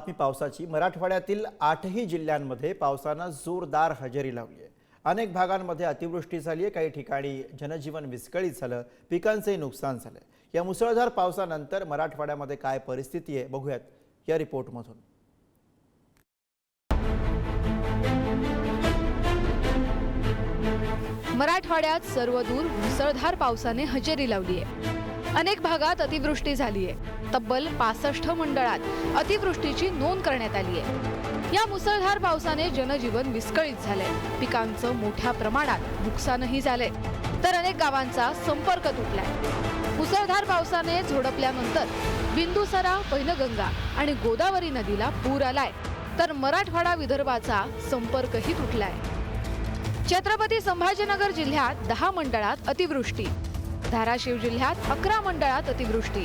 बातमी पावसाची। मराठवाड्यातील 8ही जिल्ह्यांमध्ये पावसाने जोरदार हजेरी लावली आहे। अनेक भागांमध्ये अतिवृष्टी झाली आहे, काही ठिकाणी जनजीवन विस्कळीत झालं, पिकांचे नुकसान झाले। या मुसळधार पावसानंतर मराठवाड्यामध्ये काय परिस्थिती आहे बघूयात या रिपोर्टमधून। मराठवाड्यात सर्वदूर मुसळधार पावसाने हजेरी लावली आहे। अनेक भागात अतिवृष्टी झाली आहे। तब्बल 65 मंडळात अतिवृष्टीची नोंद करण्यात आली आहे। या मुसळधार पावसाने जनजीवन विस्कळीत झाले, पिकांचं मोठ्या प्रमाणात नुकसानही झाले, तर अनेक गावांचा संपर्क तुटलाय। मुसळधार पावसाने झोडपल्यानंतर बिंदुसरा, पैनगंगा आणि गोदावरी नदीला पूर आलाय, तर मराठवाडा विदर्भाचा संपर्कही तुटलाय। छत्रपती संभाजीनगर जिल्ह्यात 10 मंडळात अतिवृष्टी, धाराशिव जिल्ह्यात 11 मंडळात अतिवृष्टी,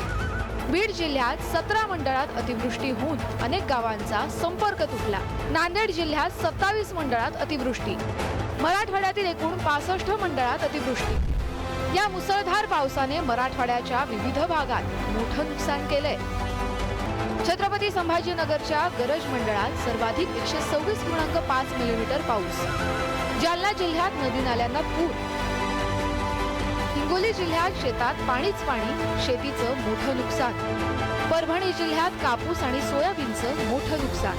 बीड जिल्ह्यात 17 मंडळात अतिवृष्टी होऊन अनेक गावांचा संपर्क तुटला। नांदेड जिल्ह्यात 27 मंडळात अतिवृष्टी, मराठवाड्यातील एकूण 65 मंडळात अतिवृष्टी। या मुसळधार पावसाने मराठवाड्याच्या विविध भागात मोठं नुकसान केलंय। छत्रपती संभाजीनगरच्या गरज मंडळात सर्वाधिक 126.5 मिलीमीटर पाऊस, जालना जिल्ह्यात नदी नाल्यांना पूर, हिंगोली जिल्ह्यात शेतात पाणीच पाणी, शेतीचं मोठं नुकसान, परभणी जिल्ह्यात कापूस आणि सोयाबीनचं मोठं नुकसान,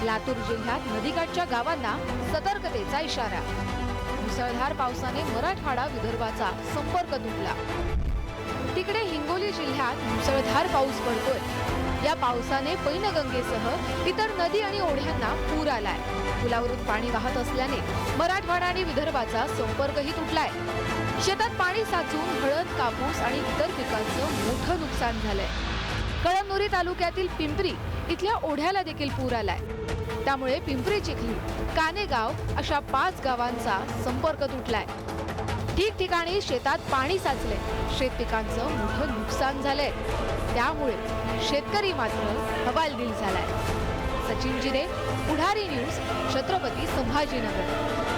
लातूर जिल्ह्यात नदीकाठच्या गावांना सतर्कतेचा इशारा। मुसळधार पावसाने मराठवाडा विदर्भाचा संपर्क तुटला। तिकडे हिंगोली जिल्ह्यात मुसळधार पाऊस पडतोय। या पावसाने पैनगंगेसह इतर नदी आणि ओढ्यांना पूर आलाय। पुलावरून पाणी वाहत असल्याने मराठवाडा आणि विदर्भाचा संपर्कही तुटलाय। शेतात पाणी साचून हळद, कापूस आणि इतर पिकांचं मोठं नुकसान झालंय। कळमनुरी तालुक्यातील पिंपरी इथल्या ओढ्याला देखील पूर आलाय, त्यामुळे पिंपरी चिखली, कानेगाव अशा 5 गावांचा संपर्क तुटलाय। ठिकठिकाणी शेतात पाणी साचले, शेत पिकांचं मोठं नुकसान झालंय, त्यामुळे शेतकरी मात्र हवालदिल झालाय। सचिन जिरे, पुढारी न्यूज, छत्रपती संभाजीनगर।